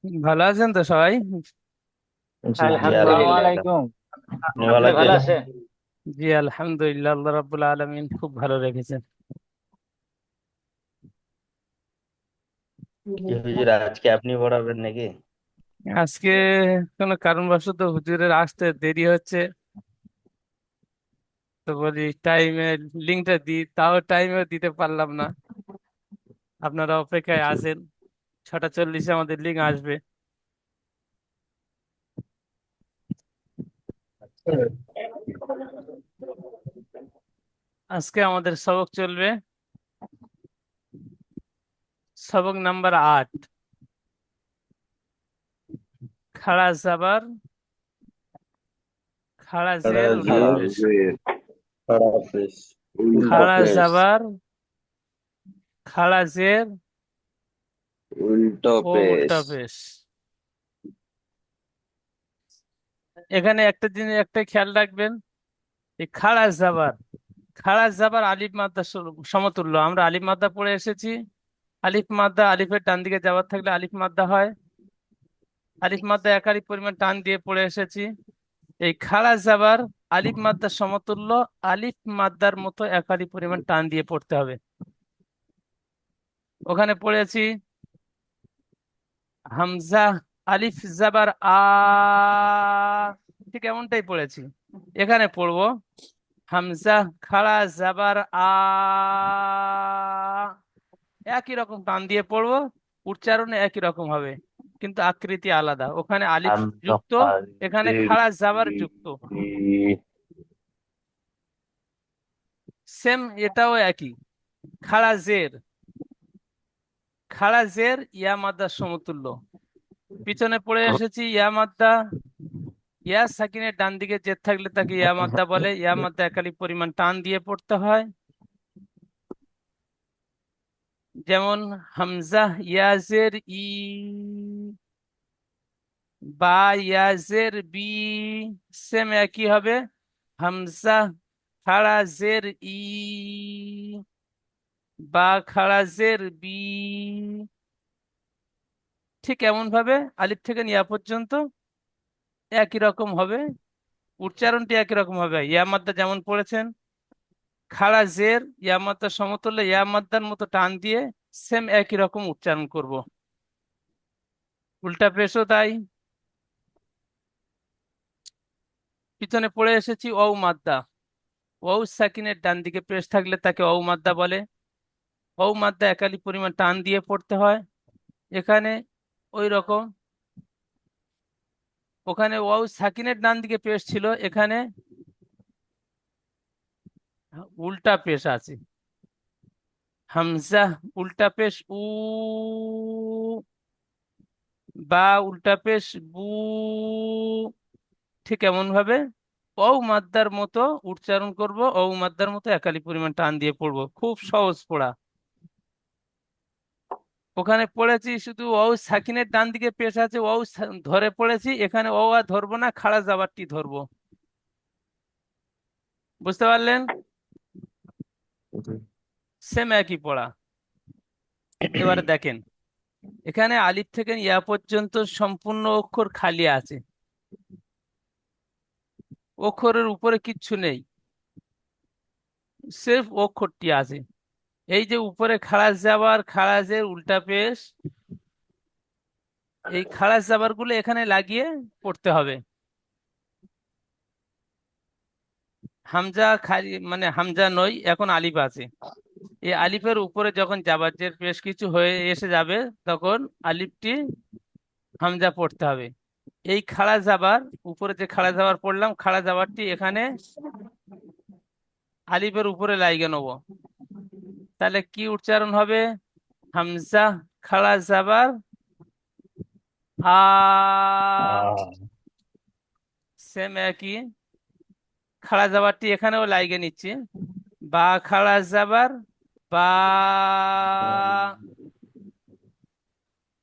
ভালো আছেন তো সবাই? জি জি আসসালামু আলহামদুলিল্লাহ। আলাইকুম। আপনি ভালো আপনি ভালো আছেন? আছেন? জি, আলহামদুলিল্লাহ, আল্লাহ রাব্বুল আলামিন খুব ভালো রেখেছেন। কি হুজুর, আজকে আপনি পড়াবেন নাকি? আজকে কোনো কারণবশত হুজুরের আসতে দেরি হচ্ছে, তো বলি টাইমে লিঙ্কটা দিই, তাও টাইমে দিতে পারলাম না। আপনারা অপেক্ষায় জি। আছেন, 6:40 আমাদের লিঙ্ক আসবে। আজকে আমাদের সবক চলবে সবক নাম্বার 8, খাড়া জাবার খাড়া জের উল্টা খারাপ। পেশ। খারাপ পেশ। উল্টা খাড়া পেশ। জাবার খাড়া জের উল্টো ও পেশ। উল্টা পেশ। এখানে একটা জিনিস একটা খেয়াল রাখবেন, এই খাড়া জাবার আলিফ মাদ্দা সমতুল্য। আমরা আলিফ মাদ্দা পড়ে এসেছি। আলিফ মাদ্দা, আলিফের ডান দিকে যাবার থাকলে আলিফ মাদ্দা হয়। আলিফ মাদ্দা একাধিক পরিমাণ টান দিয়ে পড়ে এসেছি। এই খাড়া জাবার আলিফ মাদ্দার সমতুল্য, আলিফ মাদ্দার মতো একাধিক পরিমাণ টান দিয়ে পড়তে হবে। ওখানে পড়েছি হামজা আলিফ জাবার ঠিক এমনটাই পড়েছি। এখানে পড়বো হামজা খাড়া জাবার একই রকম টান দিয়ে পড়বো, উচ্চারণে একই রকম হবে, কিন্তু আকৃতি আলাদা। ওখানে আলিফ হামজা যুক্ত, এখানে ফাজিল খাড়া জাবার ই- যুক্ত। ই- সেম, এটাও একই। খাড়া জের ইয়া মাদ্দার সমতুল্য। পিছনে পড়ে এসেছি ইয়া মাদ্দা। ইয়া সাকিনের ডান দিকে জের থাকলে তাকে ইয়া মাদ্দা বলে। ইয়া মাদ্দা একাধিক পরিমাণ টান দিয়ে পড়তে হয়। যেমন হামজা ইয়াজের বা ইয়াজের সেম একই হবে। হামজা খাড়া জের বা খাড়া জের ঠিক এমন ভাবে আলিফ থেকে ইয়া পর্যন্ত একই রকম হবে, উচ্চারণটি একই রকম হবে। ইয়া মাদ্দা যেমন পড়েছেন, খাড়া জের ইয়া মাদ্দার সমতুল্য ইয়া মাদ্দার মতো টান দিয়ে সেম একই রকম উচ্চারণ করব। উল্টা পেশও তাই। পিছনে পড়ে এসেছি অউ মাদ্দা। অউ সাকিনের ডান দিকে পেশ থাকলে তাকে অউ মাদ্দা বলে। অউ মাদ্দা একালি পরিমাণ টান দিয়ে পড়তে হয়। এখানে ওই রকম। ওখানে অউ সাকিনের ডান দিকে পেশ ছিল, এখানে উল্টা পেশ আছে। হামজা উল্টা পেশ বা উল্টা পেশ বু, ঠিক এমন ভাবে অউ মাদ্দার মতো উচ্চারণ করব, অউ মাদ্দার মতো একালি পরিমাণ টান দিয়ে পড়বো। খুব সহজ পড়া। ওখানে পড়েছি শুধু অউ সাকিনের ডান দিকে পেশ আছে, ধরে পড়েছি। এখানে ও আর ধরবো না, খাড়া জাবারটি ধরবো। বুঝতে পারলেন? সেম একই পড়া। এবারে দেখেন, এখানে আলিফ থেকে ইয়া পর্যন্ত সম্পূর্ণ অক্ষর খালি আছে, অক্ষরের উপরে কিচ্ছু নেই, সির্ফ অক্ষরটি আছে। এই যে উপরে খাড়া জাবার খাড়াজের উল্টা পেশ, এই খাড়া জাবার গুলো এখানে লাগিয়ে পড়তে হবে। হামজা খালি মানে হামজা নয়, এখন আলিফ আছে। এই আলিফের উপরে যখন জাবাজের বেশ কিছু হয়ে এসে যাবে, তখন আলিফটি হামজা পড়তে হবে। এই খাড়া জাবার উপরে যে খাড়া জাবার পড়লাম, খাড়া জাবারটি এখানে আলিফের উপরে লাইগে নেব। তাহলে কি উচ্চারণ হবে? হামজা খাড়া জাবার আ। সেম একই। খাড়া জাবারটি এখানেও লাইগে নিচ্ছি। বা খাড়া জাবার বা,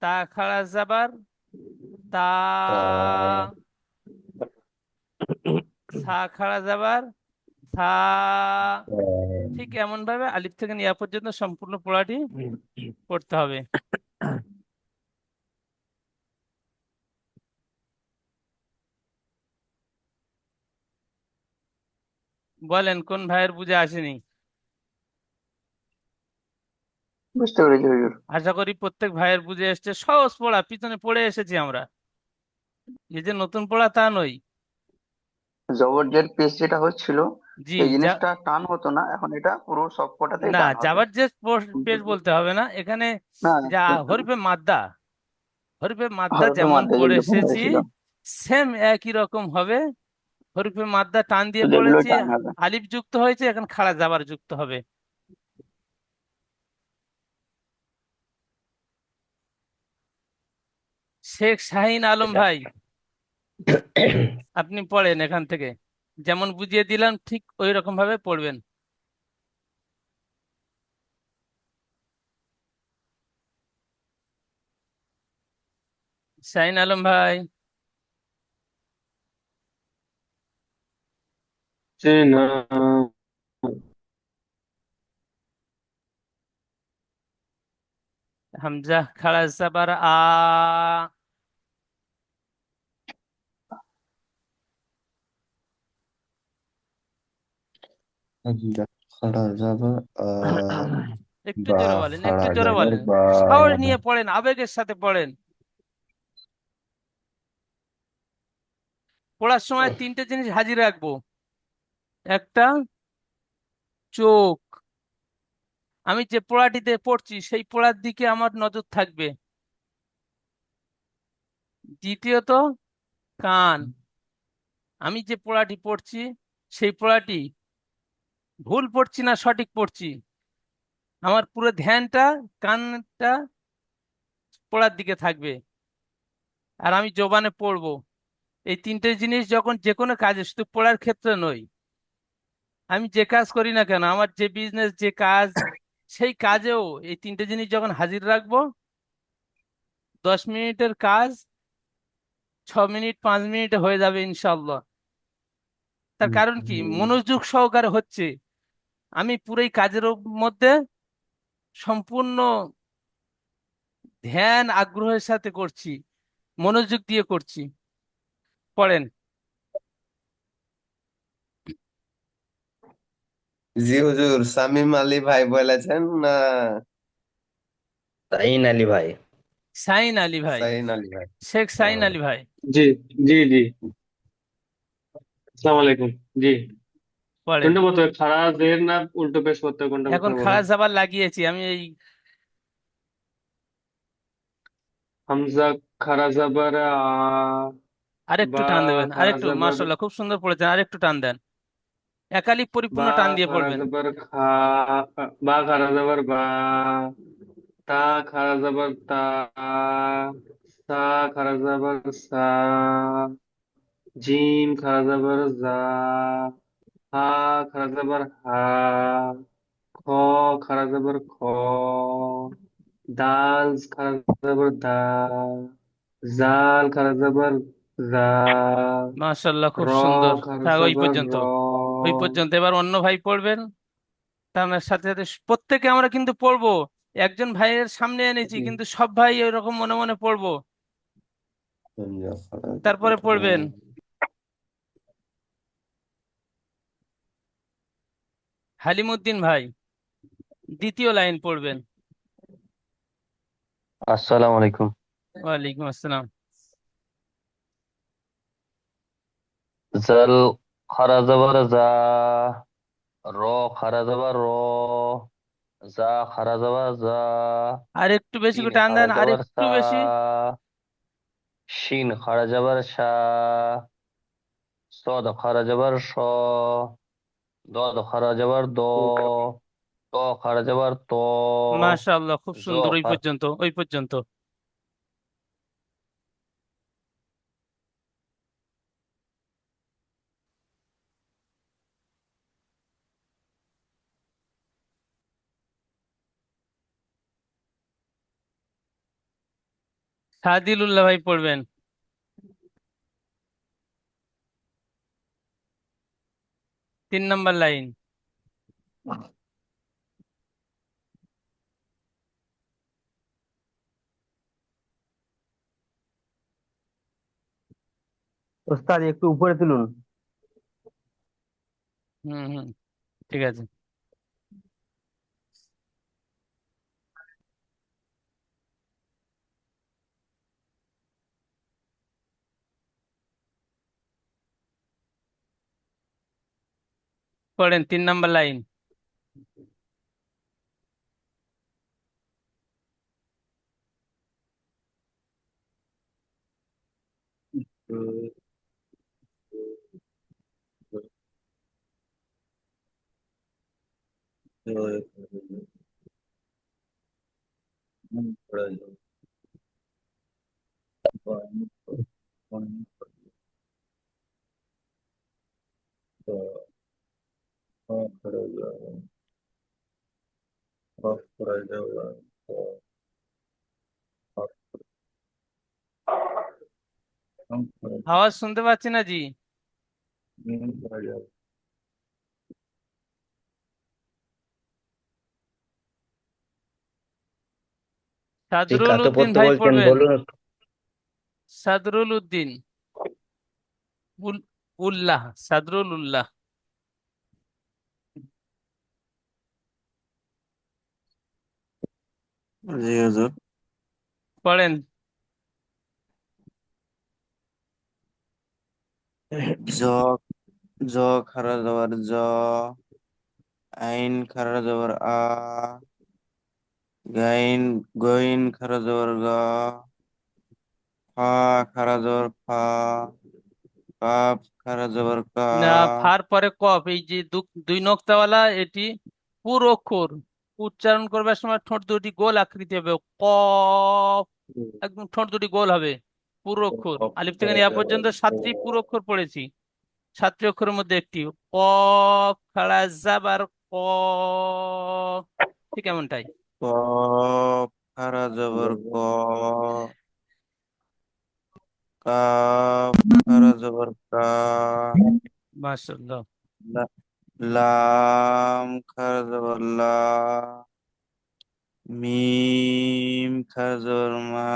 তা খাড়া জাবার তা, সা খাড়া যাবার সা। ঠিক এমন ভাবে আলিফ থেকে নিয়া পর্যন্ত সম্পূর্ণ পড়াটি পড়তে হবে। বলেন কোন ভাইয়ের বুঝে আসেনি? বুঝতে পেরেছি হুজুর। আশা করি প্রত্যেক ভাইয়ের বুঝে এসছে। সহজ পড়া, পিছনে পড়ে এসেছি আমরা, এই যে নতুন পড়া তা নই। জবরজের পেশ যেটা হচ্ছিল, জি। এই যা, জিনিসটা টান হতো না, এখন এটা পুরো সব কটাতেই না টান হবে। যাবার যে পেশ কিন্তু বলতে হবে না এখানে। না, যা কিন্তু হরিফে মাদ্দা, হরিফে মাদ্দা হরফে যেমন মাদ্দা পড়ে যেরকম এসেছি হয়েছিল, সেম একই রকম হবে। হরিফে মাদ্দা টান দিয়ে শুধু এগুলো পড়েছি, টান হবে। আলিফ যুক্ত হয়েছে, এখন খাড়া জাবার যুক্ত হবে। শেখ শাহিন আলম এটা ভাই, আপনি পড়েন এখান থেকে, যেমন বুঝিয়ে দিলাম ঠিক ওই রকম ভাবে পড়বেন। শাহিন আলম ভাই। চেনা। হামজা খাড়া জাবার আ। হামজা খাড়া যাবার একটু বা জোরে বলেন, একটু খাড়া জোরে যাবার বলেন। বা। সাহস নিয়ে পড়েন, আবেগের সাথে পড়েন। পড়ার সময় তিনটে জিনিস হাজির রাখবো। একটা, চোখ। আমি যে পড়াটিতে পড়ছি সেই পড়ার দিকে আমার নজর থাকবে। দ্বিতীয়ত, কান। আমি যে পড়াটি পড়ছি সেই পড়াটি ভুল পড়ছি না সঠিক পড়ছি, আমার পুরো ধ্যানটা কানটা পড়ার দিকে থাকবে। আর আমি জবানে পড়বো। এই তিনটে জিনিস যখন যে কোনো কাজে, শুধু পড়ার ক্ষেত্রে নয়, আমি যে কাজ করি না কেন, আমার যে বিজনেস, যে কাজ, সেই কাজেও এই তিনটে জিনিস যখন হাজির রাখবো, 10 মিনিটের কাজ 6 মিনিট 5 মিনিটে হয়ে যাবে ইনশাল্লাহ। তার কারণ কি, মনোযোগ সহকারে হচ্ছে। আমি পুরো এই কাজের মধ্যে সম্পূর্ণ ধ্যান আগ্রহের সাথে করছি, মনোযোগ দিয়ে করছি। পড়েন। জি হুজুর, সামিম আলী ভাই বলেছেন না? তাইন আলী ভাই। সাইন আলী ভাই, সাইন আলী ভাই। শেখ সাইন ও, আলী ভাই। জি, জি, জি। আসসালামু আলাইকুম। জি। পড়েন। কোনটা বলতে হবে, খাড়া জের না উল্টো পেশ করতে হবে, কোনটা এখন প্রথমে বলেন? খালাস আবার লাগিয়েছি আমি এই। হামজা খাড়া যাবার আরেকটু বা টান দেবেন, খাড়া আরেকটু, যাবার মাশাল্লাহ খুব সুন্দর পড়েছেন, আরেকটু টান দেন। একালি বা, পরিপূর্ণ টান দিয়ে খাড়া পড়বেন। যাবার বা খাড়া যাবার বা, তা খাড়া যাবার তা, সা খাড়া যাবার সা, জিম খাড়া যাবার জা, হা খাড়া যাবার হা, খ খাড়া যাবার খ, দাল খাড়া যাবার দা, জাল খাড়া যাবার জা, মাশাল্লাহ র খুব সুন্দর। খাড়া থাক ওই যাবার পর্যন্ত, র। ওই পর্যন্ত। এবার অন্য ভাই পড়বেন। তার সাথে সাথে প্রত্যেকে আমরা কিন্তু পড়বো। একজন ভাইয়ের সামনে এনেছি, জি। কিন্তু সব ভাই ওইরকম মনে মনে পড়বো। হামজা খাড়া তারপরে যাবার পড়বেন হালিমুদ্দিন ভাই, দ্বিতীয় লাইন পড়বেন। আসসালামু আলাইকুম। ওয়ালাইকুম আসসালাম। জাল খারা যাবার যা, র খারা যাবার র, যা খারা যাবার যা, আর একটু বেশি সিন করে টান খারা দেন, আর যাবার একটু সা, বেশি। শিন খারা যাবার সা, সদ খারা যাবার স, দদ খারা যাবার দ, ত খারা যাবার ত, মাশাআল্লাহ খুব জ সুন্দর। ওই খারা। পর্যন্ত, ওই পর্যন্ত। সাদিলুল্লাহ ভাই পড়বেন 3 নম্বর লাইন। ওস্তাদ একটু উপরে তুলুন। হুম হুম, ঠিক আছে। পড়েন 3 নম্বর লাইন। আওয়াজ শুনতে পাচ্ছি না জি। ঠিক সাদরুল কাকে উদ্দিন পড়তে ভাই বলছেন পড়বেন। বলুন একটু। সাদরুল উদ্দিন। উল উল্লাহ, সাদরুল উল্লাহ। জি হুজুর। পড়েন। জ জ খারা যাবার জ, আইন খারা যাবার আ, গাইন গইন খারা যাবার গা, ফা খারা যাবার ফা, কাপ খারা যাবার কা, না, ফার পরে কফ, এই যে দুই নোক্তাওয়ালা, এটি পুরো অক্ষর। উচ্চারণ করবার সময় ঠোঁট দুটি গোল আকৃতি হবে, কফ। একদম ঠোঁট দুটি গোল হবে। পুরো অক্ষর আলিফ থেকে ইয়া পর্যন্ত 7টি পুরো অক্ষর পড়েছি। 7টি অক্ষরের মধ্যে একটি কফ খাড়া জাবার ক, ঠিক এমনটাই। কপ খারা যাবার ক, কাপ খারা যাবার কা, মাশাআল্লাহ। লাম খারা যাবার লা, মিম খারা যাবার মা,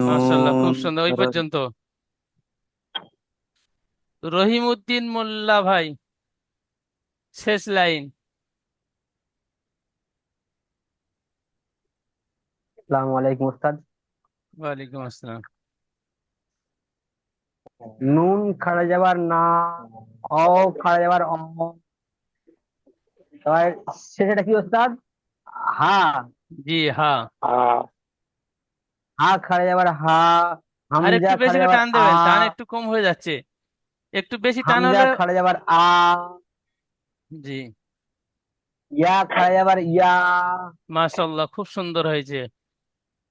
মাশাআল্লাহ, নুন খুব সুন্দর, ওই খারা পর্যন্ত। রহিম উদ্দিন মোল্লা ভাই, শেষ লাইন। আসসালামু আলাইকুম ওস্তাদ। ওয়ালাইকুম আসসালাম। নুন খাড়া যাবার না, অ খাড়া যাবার অ, এবার শেষেটা কি ওস্তাদ? হা। জি হ্যাঁ। হা খাড়া যাবার হা, আর হামজা একটু বেশি খাড়া করে যাবার টান আ, দেবেন, টান একটু কম হয়ে যাচ্ছে। একটু বেশি টান হামজা হলে। খাড়া যাবার আ, জি। ইয়া খাড়া যাবার ইয়া। মাশাআল্লাহ, খুব সুন্দর হয়েছে।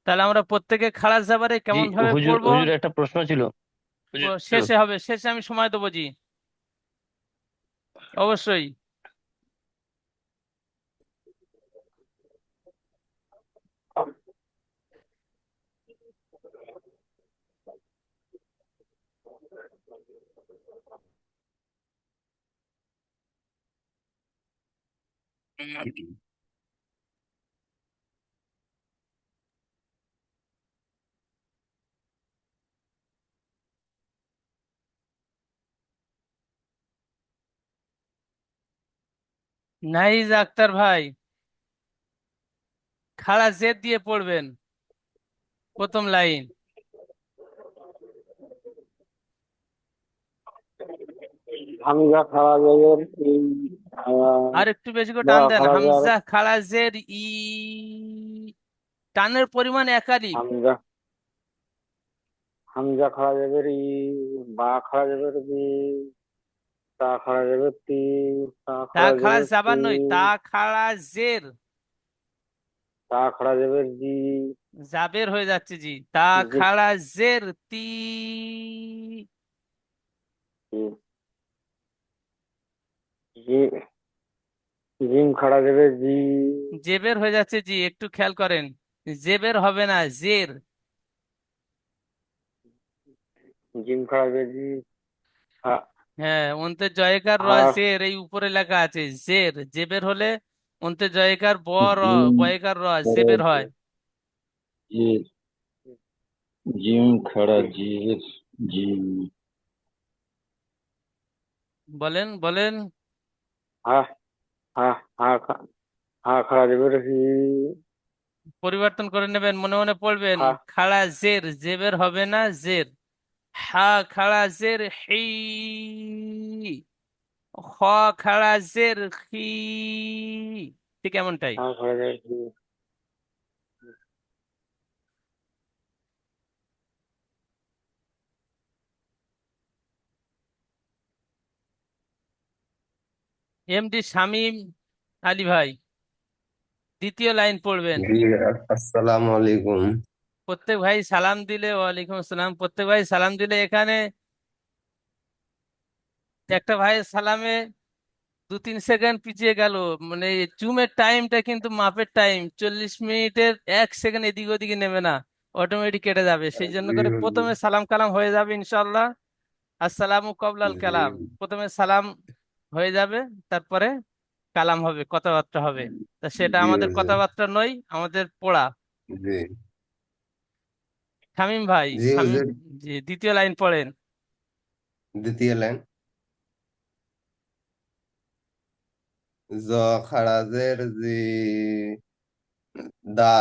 তাহলে আমরা প্রত্যেকে খালাস যাবারে জি কেমন ভাবে হুজুর, পড়বো? হুজুর একটা প্রশ্ন ছিল। হুজুর, শেষে হবে, শেষে আমি সময় দেবো জি, অবশ্যই। নাইজ আক্তার ভাই, খাড়া জেদ দিয়ে পড়বেন প্রথম লাইন। হামজা খাড়া জবর ই, আর একটু বেশি করে বা টান দেন, খাড়া জবর হামজা খাড়া জের ই, টানের পরিমাণ একাধিক। হামজা, হামজা খাড়া জবর ই, বা খাড়া জবর বি, তা খাড়া জবর তি, তা তা খাড়া খাড়া জবর যাবার সি, নয়, তা খাড়া জের, তা খাড়া জবর জি, জাবের হয়ে যাচ্ছে জি। তা জি, খাড়া জের তি, জি, জিম খাড়া জবর জি, জেবের হয়ে যাচ্ছে জি, একটু খেয়াল করেন। জেবের হবে না, জের। জিম খাড়া জবর জি, হা, হ্যাঁ, অন্তে জয়কার র, হা, জের এই উপরে লেখা আছে জের। জেবের হলে অন্তে জয়কার ব, র, জিম বয়কার র, খাড়া জেবের হয়। জি, জিম খাড়া জি, জি, বলেন বলেন। হা হা হা হা খাড়া যাবার হি, পরিবর্তন করে নেবেন, মনে মনে পড়বেন। হা খাড়া জের, জেবের হবে না জের। হা খাড়া জের হি, খ খাড়া জের খি, ঠিক এমনটাই। হা খাড়া যাবার হি। এমডি শামীম আলী ভাই, দ্বিতীয় লাইন পড়বেন। জি, আসসালামু আলাইকুম। প্রত্যেক ভাই সালাম দিলে, ওয়ালাইকুম আসসালাম, প্রত্যেক ভাই সালাম দিলে এখানে একটা ভাইয়ের সালামে 2-3 সেকেন্ড পিছিয়ে গেল, মানে জুমের টাইমটা কিন্তু মাপের টাইম, 40 মিনিটের 1 সেকেন্ড এদিক ওদিকে নেবে না, অটোমেটিক কেটে যাবে। সেই জন্য জি করে হুজুর। প্রথমে সালাম কালাম হয়ে যাবে ইনশাল্লাহ। আসসালামু কবলাল জি কালাম, প্রথমে সালাম হয়ে যাবে, তারপরে কালাম হবে, কথাবার্তা হবে। তা সেটা জি আমাদের হুজুর। কথাবার্তা নয়, আমাদের পড়া। জি শামীম ভাই, জি শামীম, হুজুর। জি দ্বিতীয় লাইন পড়েন। দ্বিতীয় লাইন। জ খাড়াজের জি, দা,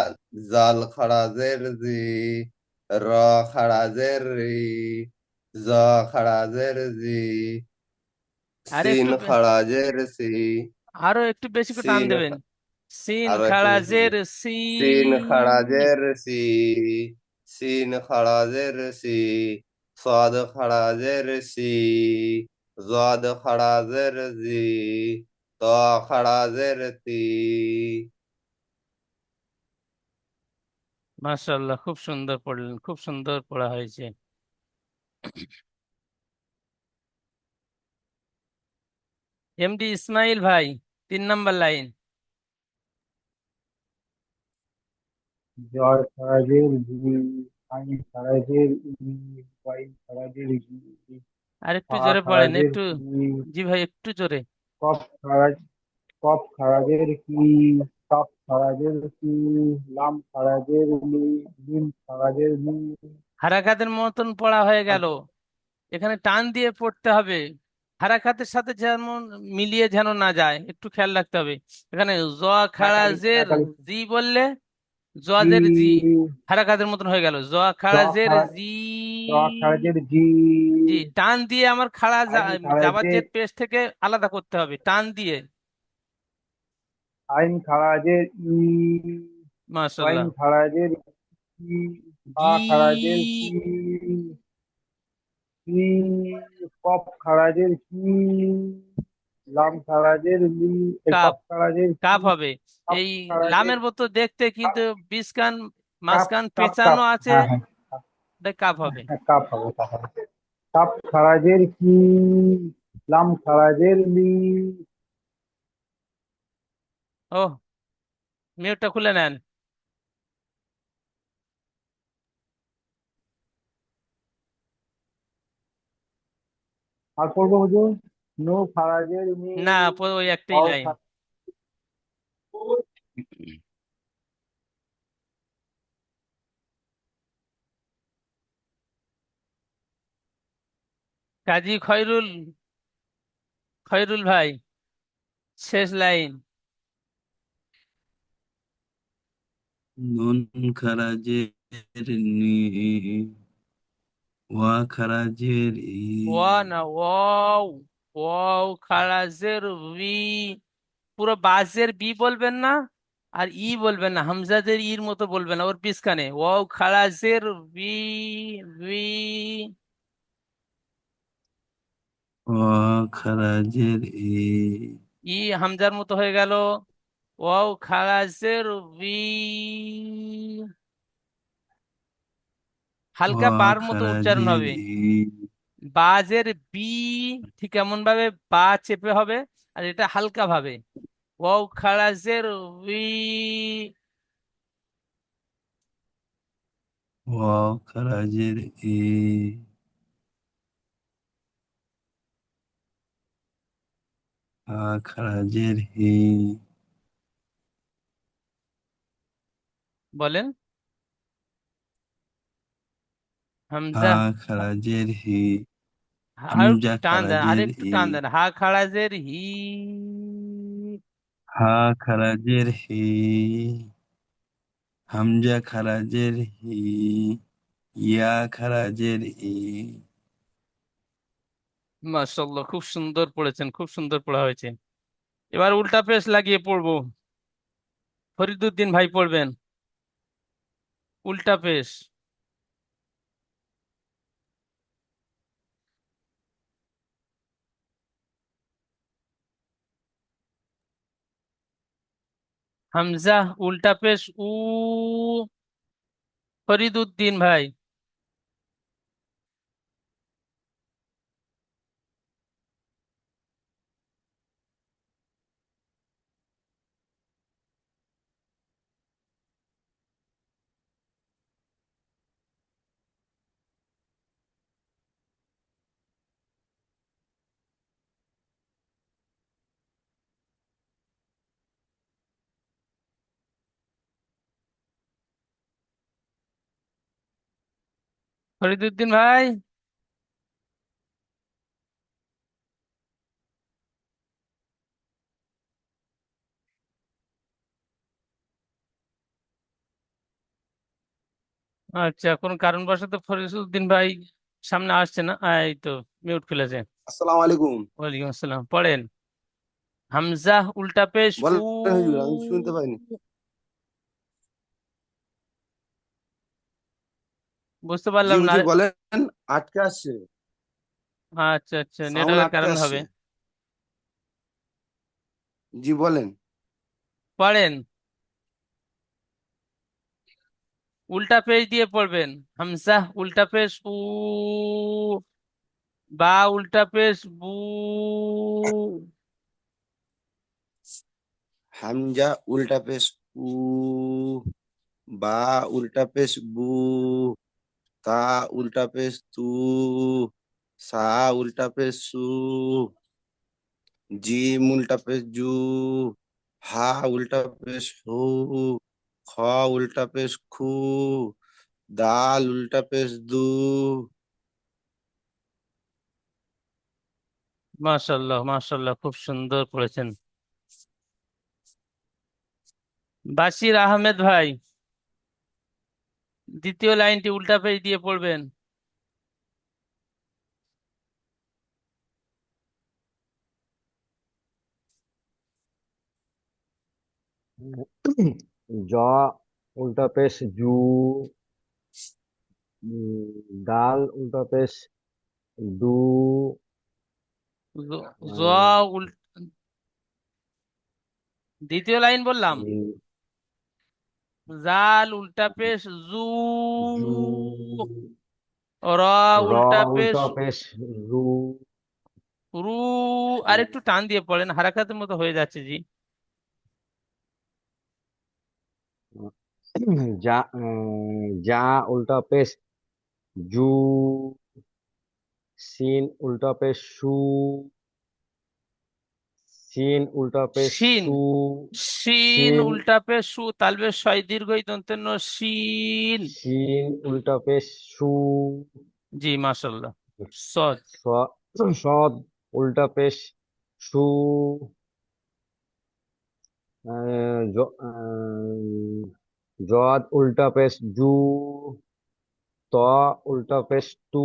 জাল খাড়াজের জি, র খাড়াজের রি, জ খাড়াজের জি, আর সিন একটু খাড়াজের সি, আরো একটু বেশি করে টান সিন, দেবেন। সিন আরো একটু বেশি খাড়াজের করে। সি, সিন খাড়াজের সি, সিন খাড়াজের সি, সাদ খাড়াজের সি, জাদ খাড়াজের জি, ত খাড়াজের তি। মাশাআল্লাহ, খুব সুন্দর পড়লেন, খুব সুন্দর পড়া হয়েছে। এমডি ইসমাইল ভাই, 3 নম্বর লাইন। জয় স্বরাজের জি, আইন স্বরাজের ই, ওয়াইন স্বরাজের জি, আর একটু ফা জোরে পড়েন স্বরাজের একটু। কি, জি ভাই, একটু জোরে। কফ স্বরাজ, কফ স্বরাজের কি, কফ স্বরাজের কি, লাম স্বরাজের লি, মিম স্বরাজের মি। হারাকাতের মতন পড়া হয়ে গেল, এখানে টান দিয়ে পড়তে হবে। হারাকাতের সাথে যেমন মিলিয়ে যেন না যায়, একটু খেয়াল রাখতে হবে। এখানে জ খাড়া হাকালি জের হাকালি জি বললে, জি, জের জি হারাকাতের মতন হয়ে গেল, জ খাড়া জের খাড়া, জি। জ খাড়াজের জি, জি, টান দিয়ে আমার আইন জাবার খাড়াজের, জের পেশ থেকে আলাদা করতে হবে টান দিয়ে। আইন খাড়াজের ই, ওয়াইন মাশাল্লাহ। খাড়াজের ই, ফা খাড়াজের জি, কি, কি, কফ খাড়াজের কি, লাম খাড়াজের লি, এই কাপ, কফ খাড়াজের কি, কাপ হবে। কফ এই খাড়াজের লামের মতো দেখতে, কিন্তু বিষ কান কাপ, মাঝখান কাপ, পেঁচানো কাপ, আছে, হ্যাঁ হ্যাঁ, এটা কাপ হবে। হ্যাঁ, কাপ হবে, কাপ হবে। কাপ খাড়াজের কি, লাম খাড়াজের লি। ও, মিউটটা খুলে নেন। আর পড়বো হুজুর, নো খাড়াজের মি, না, ওই একটাই অল লাইন। কাজী খয়রুল, খয়রুল ভাই, শেষ লাইন। নুন খারাজের নি, ওয়া খারাজের ই, ওয়া না, ওয়াও, ওয়াও খারাজের উই, পুরো বাজের বি বলবেন না, আর ই বলবেন না, হামজাদের ইর মতো বলবেন না, ওর পিছখানে ওয়াও খারাজের বি, উই। ওয়া খারাজের ই, ই হামজার মতো হয়ে গেল, ওয়াও খারাজের বি, হালকা ওয়া বার মতো উচ্চারণ খারাজের হবে। ই, বাজের বি ঠিক এমন ভাবে বা চেপে হবে, আর এটা হালকা ভাবে, ওয়াও খারাজের উই। ওয়া খারাজের ই, হা খারাজের হি, বলেন। হা হামজা, খারাজের হি, আর একটু হামজা টান দেন, আর খারাজের একটু ই, টান দেন, হা খাড়াজের হি। হা খারাজের হি, হামজা খারাজের হি, ইয়া খারাজের ই। মাশাআল্লাহ, খুব সুন্দর পড়েছেন, খুব সুন্দর পড়া হয়েছে। এবার উল্টা পেশ লাগিয়ে পড়বো। ফরিদুদ্দিন ভাই পড়বেন উল্টা পেশ। হামজা উল্টা পেশ উ। ফরিদুদ্দিন ভাই। ফরিদুদ্দিন ভাই। আচ্ছা, কোন কারণবশত ফরিদুদ্দিন ভাই সামনে আসছে না, এই তো মিউট খুলেছে। আসসালামু আলাইকুম। ওয়ালাইকুম আসসালাম, পড়েন। হামজা উল্টা পেশ উ। বলেন হুজুর, আমি শুনতে পাইনি। বুঝতে জি পারলাম না। হুজুর বলেন, আটকে আসছে, আচ্ছা আচ্ছা, সাউন্ড নেটওয়ার্কের আটকে কারণে আসছে। হবে। জি বলেন। পড়েন, উল্টা পেজ দিয়ে পড়বেন। হামজা উল্টা পেশ উ, বা উল্টা পেশ বু। হামজা উল্টা পেশ উ, বা উল্টা পেশ বু, তা উল্টা পেশ তু, সা উল্টা পেশ সু, জিম উল্টা পেশ জু, হা উল্টা পেশ হু, খ উল্টা পেশ খু, দাল উল্টা পেশ দু। মাশাআল্লাহ মাশাআল্লাহ, খুব সুন্দর পড়েছেন। বাশির আহমেদ ভাই, দ্বিতীয় লাইনটি উল্টা পেজ দিয়ে পড়বেন। জ উল্টা পেশ জু, দাল উল্টা পেশ দু, জ- জ আহ, উল- দ্বিতীয় লাইন বললাম। উম, জাল উল্টা পেশ জু। জু, র র উল্টা পেশ উল্টা পেশ রু, রু। আর একটু টান দিয়ে পড়েন, হারাকাতের মতো হয়ে যাচ্ছে জি। যা উল্টা পেশ জু, সিন উল্টা পেশ সু, সিন উল্টা পেশ শিন, সু, শিন সিন, উল্টা পেশ সু, তালবে শয় দীর্ঘ ই দন্ত্য ন, শিন। সিন উল্টা পেশ সু, জি মাশাআল্লাহ। সদ। সদ উল্টা পেশ সু, জদ উল্টা পেশ জু, ত উল্টা পেশ তু।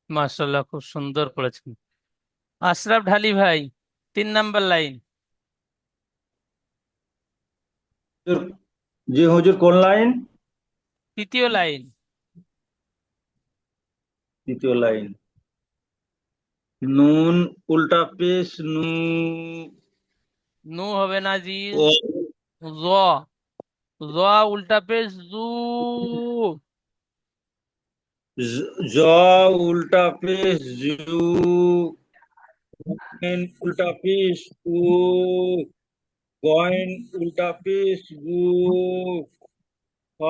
মাশাআল্লাহ, খুব সুন্দর পড়েছেন। আশরাফ ঢালি ভাই, 3 নাম্বার লাইন। জি হুজুর, কোন লাইন? তৃতীয় লাইন। তৃতীয় লাইন। নুন উল্টা পেশ নু, নু হবে না জি। ও জ, জ উল্টা পেশ জু। জ উল্টা পেশ জু, গয়েন উল্টা পেশ উ, গয়েন উল্টা পেশ গু, খ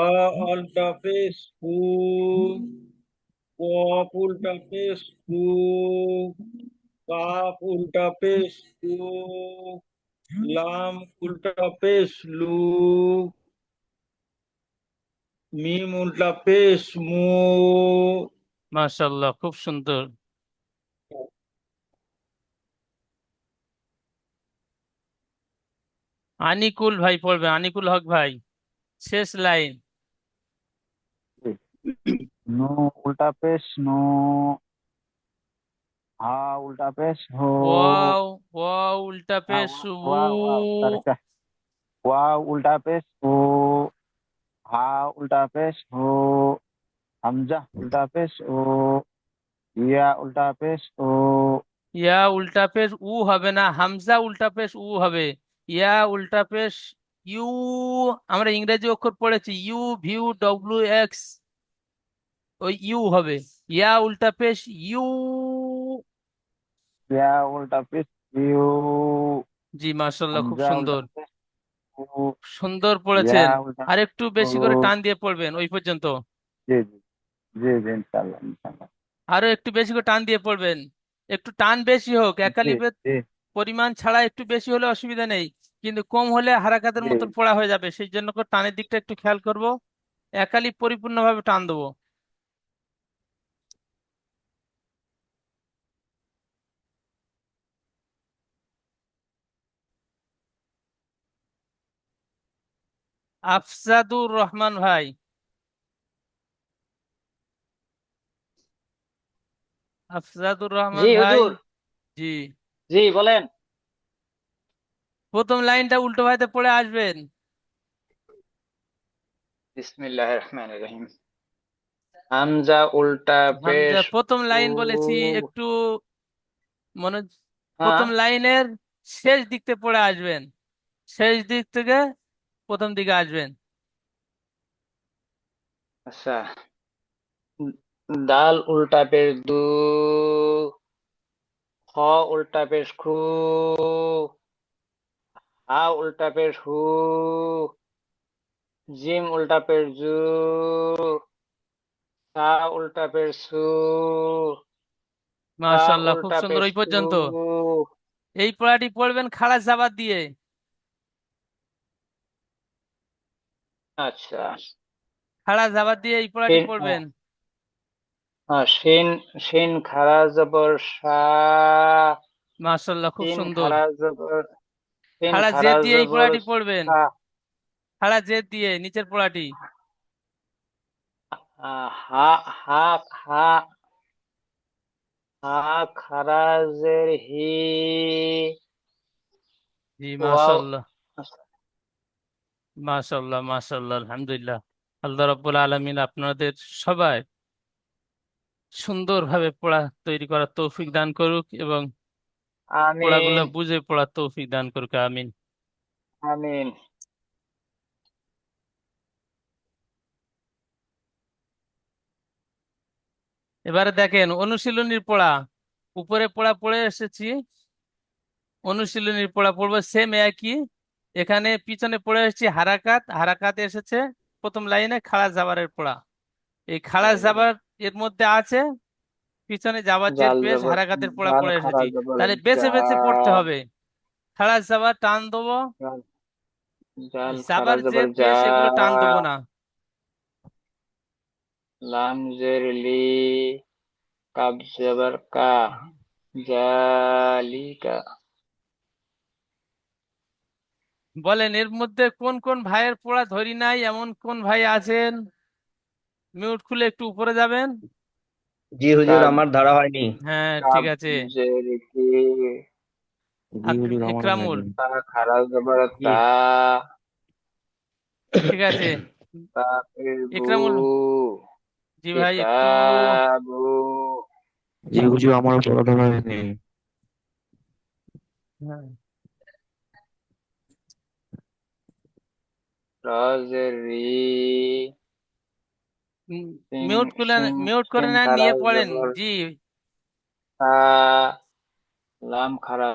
উল্টা পেশ কু, কফ উল্টা পেশ কু, কাফ উল্টা পেশ কু, লাম উল্টা পেশ লু, মিম উল্টা পেশ মু, মাশাআল্লাহ, খুব সুন্দর। আনিকুল ভাই পড়বে, আনিকুল হক ভাই, শেষ লাইন। नो उल्टा पेश नो हाँ उल्टा पेश हो ওয়াও, ওয়াও উল্টা हाँ পেশ উ। वाह वाह तड़का वाह उल्टा पेश ओ हाँ उल्टा पेश हो हमजा उल्टा पेश ओ या उल्टा पेश ओ ইয়া উল্টা পেশ উ হবে না, হামজা উল্টা পেশ উ হবে। ইয়া উল্টা পেশ ইউ। আমরা ইংরেজি অক্ষর পড়েছি, ইউ ভিউ ডব্লিউ এক্স, ওই ইউ হবে। ইয়া উল্টা পেশ ইউ। या उल्टा पेश यू জি মাশাআল্লাহ, খুব हमजा उल्टा সুন্দর, पेश ओ সুন্দর या পড়েছেন। उल्टा আর একটু ओ বেশি করে টান দিয়ে পড়বেন ওই পর্যন্ত। जी जी जी जी इंशाल्लाह इंशाल्लाह আরো একটু বেশি করে টান দিয়ে পড়বেন, একটু টান বেশি হোক, जी একালিপের जी পরিমাণ ছাড়া একটু বেশি হলে অসুবিধা নেই, কিন্তু কম হলে হারাকাতের মতন जी পড়া হয়ে যাবে, সেই জন্য করে টানের দিকটা একটু খেয়াল করব। একালি পরিপূর্ণভাবে টান দেবো। আফজাদুর রহমান ভাই, আফজাদুর জি রহমান ভাই। হুজুর। জি, জি বলেন। প্রথম লাইনটা উল্টো ভাইতে পড়ে আসবেন। বিসমিল্লাহির রহমানির রহিম। হামজা উল্টা হামজা পেশ প্রথম উ লাইন বলেছি, একটু মনে, হ্যাঁ প্রথম লাইনের শেষ দিক থেকে পড়ে আসবেন, শেষ দিক থেকে প্রথম দিকে আসবেন। আচ্ছা। দাল উল্টা পেশ দু খ উল্টা পেশ খু হা উল্টা পেশ হু জিম উল্টা পেশ জু সা উল্টা পেশ সু তা মাশাআল্লাহ, খুব উল্টা সুন্দর পেশ ওই তু। পর্যন্ত। এই পড়াটি পড়বেন খালাস জাবাদ দিয়ে। আচ্ছা। খালাস জাবাদ দিয়ে এই পড়াটি শিন পড়বেন। শিন শিন খারা জবর সা মাশাআল্লাহ, খুব তিন সুন্দর। খারা জবর তিন খাড়া খারা জেদ দিয়ে এই জবর পড়াটি পড়বেন, সা খাড়া জেদ দিয়ে নিচের পড়াটি। হা হা হা হা খারাজের হি জি ওয়াও। মাশাআল্লাহ, মাশাআল্লাহ, মাশাআল্লাহ, আলহামদুলিল্লাহ। আল্লাহ রাব্বুল আলামিন আপনাদের সবাই সুন্দরভাবে পড়া তৈরি করার তৌফিক দান করুক এবং পড়াগুলো আমিন বুঝে পড়ার তৌফিক দান করুক, আমিন। আমিন। এবারে দেখেন অনুশীলনীর পড়া, উপরে পড়া পড়ে এসেছি, অনুশীলনীর পড়া পড়বো সেম একই। এখানে পিছনে পড়ে এসেছি হারাকাত, হারাকাত এসেছে প্রথম লাইনে খাড়া জাবারের পড়া। এই খাড়া জাবার এর মধ্যে আছে, পিছনে জাবার জের জাল পেশ জবর হারাকাতের পড়া জাল পড়ে খারা এসেছি। জবর তাহলে বেছে জা বেছে পড়তে হবে। খাড়া জাবার টান দেবো, জাল জাল খারা জাবার জবর জের জা পেশ এগুলো টান দেবো না। লাম জের লি কাব জবর কা জালিকা। বলেন এর মধ্যে কোন কোন ভাইয়ের পড়া ধরি নাই, এমন কোন ভাই আছেন? মিউট খুলে একটু উপরে যাবেন। জি হুজুর, কাব আমার ধরা হয়নি। হ্যাঁ ঠিক কাব আছে। জের কি জি হুজুর, আমারও ইকরামুল, হয়নি। তা খারা জবর জি। তা ঠিক আছে। কাফের বু ইকরামুল, জি ভাই একটু। কিতাবু জি হুজুর, আমারও পড়া ধরা হয়নি। হ্যাঁ, রজের রি উম, সিন মিউট খুলে, সিন মিউট করে সিন না খারা নিয়ে পড়েন। জবর জি, তা লাম খারা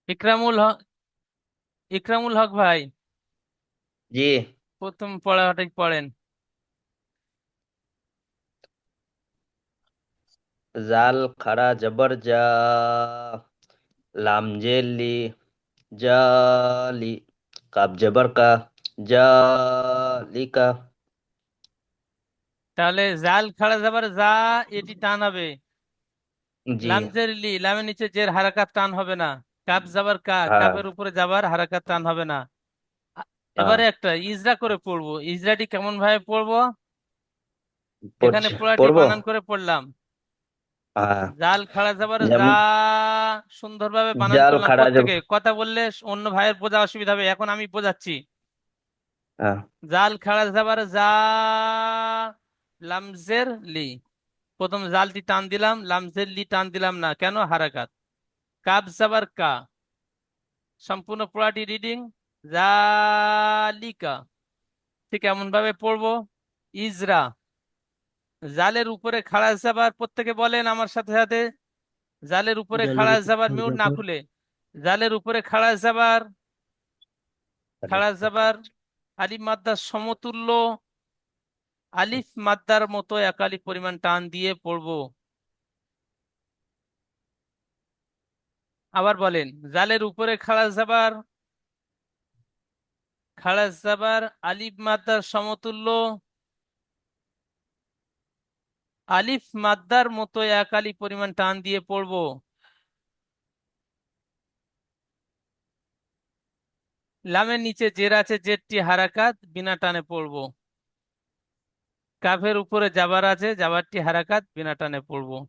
ইকরামুল হক, ইকরামুল হক ভাই জি। প্রথম পড়াটাই পড়েন। জাল খারা জবর জা, লাম জের লি, জালি, কাব জবর কা, জালিকা। তাহলে জাল খাড়া যাবার যা, এটি টান হবে। জি। লামজের লি, লামের নিচে জের হারাকাত টান হবে না। কাপ যাবার কা, হ্যাঁ। কাপের উপরে যাবার হারাকাত টান হবে না। হ্যাঁ, এবারে একটা ইজরা করে পড়বো। ইজরাটি কেমন ভাবে পড়বো? এখানে পড়ছি, পোড়াটি পড়বো। বানান করে পড়লাম। হ্যাঁ, জাল খাড়া যাবার যা, যেমন সুন্দরভাবে বানান জাল করলাম। খাড়া যাব। প্রত্যেকে কথা বললে অন্য ভাইয়ের বোঝা অসুবিধা হবে, এখন আমি বোঝাচ্ছি। হ্যাঁ, জাল খাড়া যাবার যা, লামজের লি। প্রথম জালটি টান দিলাম, লামজের লি টান দিলাম না, কেন? হারাকাত। কাব যাবার কা, সম্পূর্ণ পোড়াটি রিডিং জালিকা। ঠিক এমন ভাবে পড়বো। ইজরা, জালের উপরে খাড়া যাবার, প্রত্যেকে বলেন আমার সাথে সাথে। জালের উপরে জালের খাড়া উপর যাবার, খাড়া মিউট না যাবার খুলে। জালের উপরে খাড়া যাবার, খাড়া যাবার আলিফ মাদ্দার সমতুল্য, আলিফ মাদ্দার মতো একালি পরিমাণ টান দিয়ে পড়বো। আবার বলেন, জালের উপরে খাড়া যাবার, খাড়া যাবার আলিফ মাদ্দার সমতুল্য, আলিফ মাদ্দার মতো একালি পরিমাণ টান দিয়ে পড়বো। লামের নিচে জের আছে, জেরটি হারাকাত বিনা টানে পড়বো। কাফের উপরে জাবার আছে, জাবারটি হারাকাত বিনা টানে পড়বো।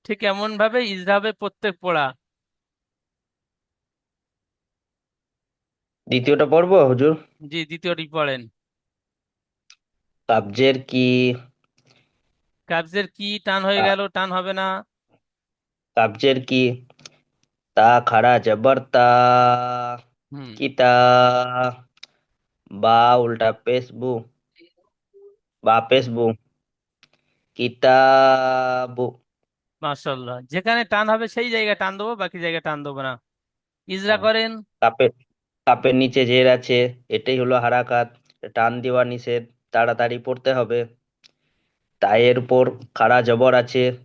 ঠিক এমন ভাবে ইজরাবে প্রত্যেক পড়া। দ্বিতীয়টা পড়বো হুজুর। জি, দ্বিতীয়টি পড়েন। কাবজের কি, কাবজের কি টান হয়ে তা- গেল, টান হবে না। কাবজের কি, তা খাড়া জবর তা, হুম, কিতা, বা উল্টা পেশ বু, বা পেশ বু, কিতাবু। মাশাআল্লাহ। যেখানে টান হবে সেই জায়গায় টান দেবো, বাকি জায়গায় টান দেবো না। ইজরা হ্যাঁ। করেন। কাপের কাপের নিচে জের আছে, এটাই হলো হারাকাত। টান দেওয়া নিষেধ, তাড়াতাড়ি পড়তে হবে। তায়ের উপর খাড়া জবর আছে,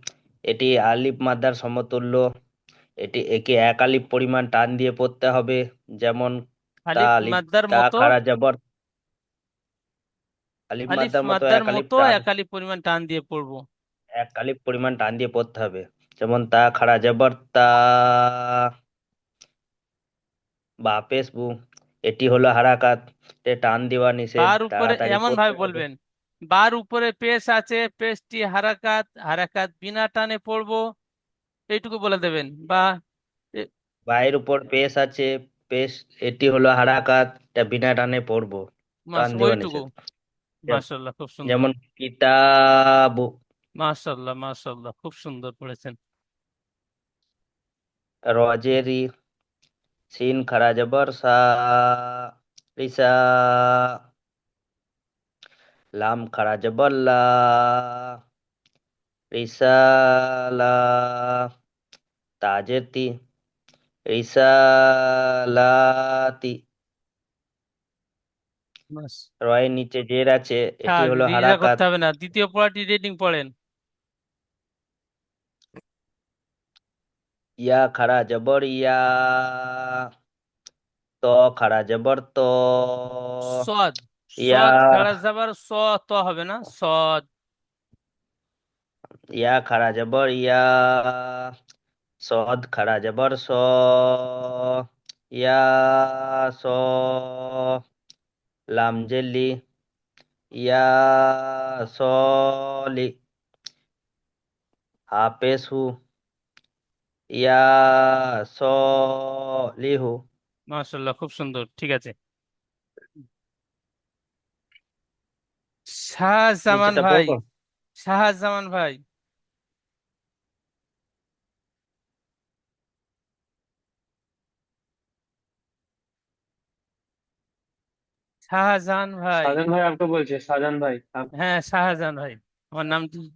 এটি আলিফ মাদ্দার সমতুল্য। একে এক আলিফ পরিমাণ টান দিয়ে পড়তে হবে। যেমন তা আলিফ আলিফ, মাদ্দার তা মতো, খাড়া জবর, আলিফ আলিফ মাদ্দার মতো মাদ্দার এক আলিফ মতো টান, এক আলিফ পরিমাণ টান দিয়ে পড়বো। এক আলিফ পরিমাণ টান দিয়ে পড়তে হবে। যেমন তা খাড়া জবর তা, বা পেশ বু, এটি হলো হারাকাত। টান দেওয়া নিষেধ, বার উপরে তাড়াতাড়ি এমন পড়তে ভাবে হবে। বলবেন, বার উপরে পেশ আছে, পেশটি হারাকাত, হারাকাত বিনা টানে পড়বো, এইটুকু বলে দেবেন। বা এ- বায়ের উপর পেশ আছে, পেশ, এটি হলো হারাকাত, এটা বিনা টানে পড়বো, টান দেওয়া ওইটুকু। নিষেধ। মাশাআল্লাহ, খুব সুন্দর। যেমন কিতাবু। মাশাআল্লাহ, মাশাআল্লাহ, খুব সুন্দর পড়েছেন। রজেরি, সিন খারা জবর সা, রিসা, লাম খারা জবর লা, রিসালা, তাজের তি, রিসালাতি। মাস রয়ের নিচে জের আছে, এটি থাক, হলো রিজা হারাকাত। করতে হবে না। দ্বিতীয় পড়াটি রিডিং পড়েন। ইয়া খারা জবর ইয়া, ত খারা জবর ত, সদ, ইয়া, সদ খাড়া যাবার স, ত হবে না, সদ। ইয়া খারা জবর ইয়া, সদ খারা জবর স, ইয়া, স, লাম জেলি, ইয়া, সলি, হাফেজু, ইয়া, সলিহু। মাশাআল্লাহ, খুব সুন্দর, ঠিক আছে। শাহজামান নিচেটা ভাই, পড়বো। শাহজামান ভাই, শাহজাহান ভাই। साजन भाई आपको बोलছে साजन भाई आप। হ্যাঁ, শাহজাহান ভাই, আমার নামটি।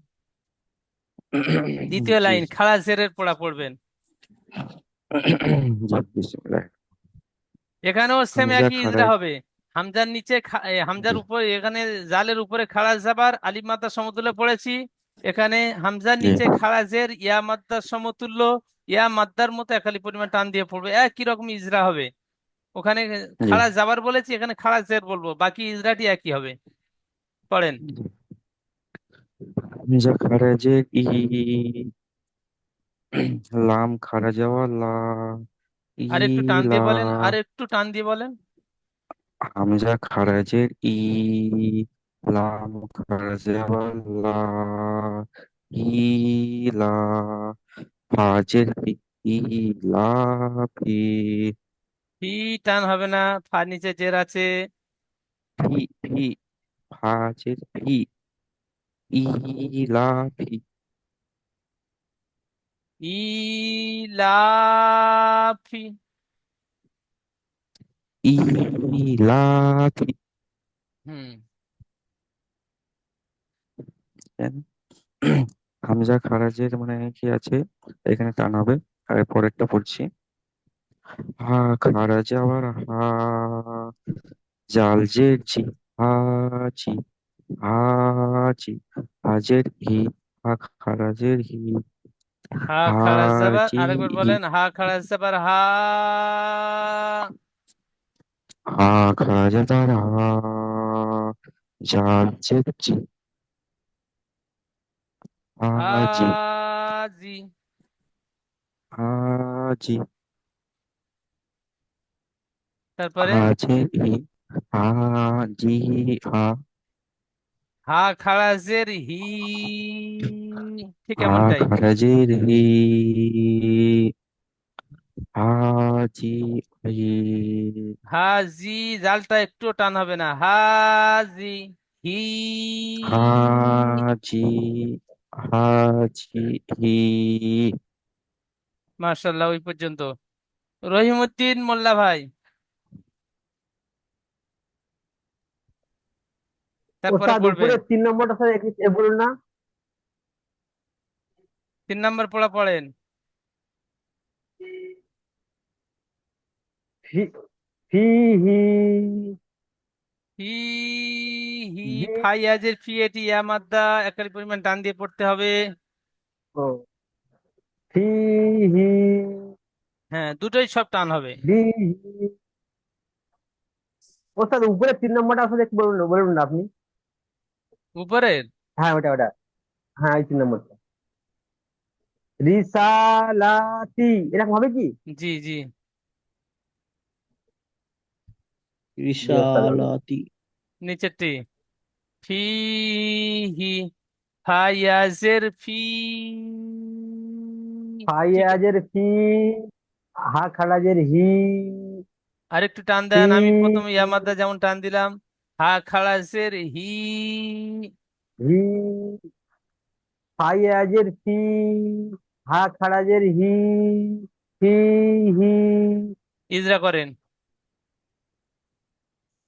দ্বিতীয় জি লাইন খাড়া জেরের পড়া পড়বেন। জি বিসমিল্লাহ। এখানেও সেম হামজা একই ইজরা খাড়া, হবে। হামজার নিচে হামজার জি উপর, এখানে জালের উপরে খাড়া জাবার আলিফ মাদ্দার সমতুল্য পড়েছি। এখানে হামজার জি নিচে খাড়া জের ইয়া মাদ্দার সমতুল্য, ইয়া মাদ্দার মতো একালি পরিমাণ টান দিয়ে পড়বে, একই রকম ইজরা হবে। ওখানে জি। খাড়া জাবার বলেছি, এখানে খাড়া জের বলবো, বাকি ইজরাটি একই হবে। পড়েন। হামজা খারাজের ই, লাম খারা যাওয়া লা, আর একটু টান ইলা। দিয়ে বলেন, আর একটু টান দিয়ে বলেন। হামজা খারাজের ই, লাম খারা যাওয়া লা, ইলা। ফাজের ফি, ইলা ফি। ফি টান হবে না, ফা নিচে জের আছে। ফি ফি, ফাজের ফি, ইলা ফি। ইলাফি। ইলা ফি। হুম। হামজা খারাজের মানে কি আছে, এখানে টান হবে। আর পরেরটা পড়ছি। হা খারাজ আবার হা, জাল জের জি, হাজি, হাজি। হাজের হি, হা খারাজের হি, হা খাড়া জাবার, হাজি আরেকবার হি। বলেন, হা খাড়া জাবার হা। হা খারাজাদার হা, জাল জের জি, হাজি, হাজি। হাজি। তারপরে হাজের হি, হাজি, হা। হা খাড়া জের হি, ঠিক হা এমনটাই। খারাজের হি, হাজি, হি। হাজি, জালটা একটু টান হবে না, হাজি। হি। হাজি, হাজি, হি। মার্শাল্লাহ, ওই পর্যন্ত। রহিমউদ্দিন মোল্লা ভাই, তারপরে ওস্তাদ পড়বেন। উপরে 3 নম্বরটা স্যার বলুন না। 3 নম্বর পড়া পড়েন। ফি ফি হি হি। হি। হি ফাইয়াজের ফি, এটি ইয়া মাদ্দা, একালি পরিমাণ টান দিয়ে পড়তে হবে। ও ফি হি হ্যাঁ, দুটোই সব টান হবে। বি হি। ওস্তাদ উপরে 3 নম্বরটা আসলে একটু বলুন না, বলুন না আপনি। উপরের। হ্যাঁ ওটা ওটা, হ্যাঁ ওই 3 নম্বরটা। রিসালাতি এরকম হবে কি? জি জি। জি ওস্তাদ বলুন। রিসালাতি। নিচেরটি। ফি। হি। ফাইয়াজের ফি। ঠিক। ফাইয়াজের ফি, হা খারাজের হি, আরেকটু টান ফি দেন, আমি প্রথমে ইয়া মাদ্দা যেমন টান দিলাম। হা খাড়াসের হি। হি, ফাইয়াজের ফি, হা খারাজের হি, হি হি। ইজরা করেন।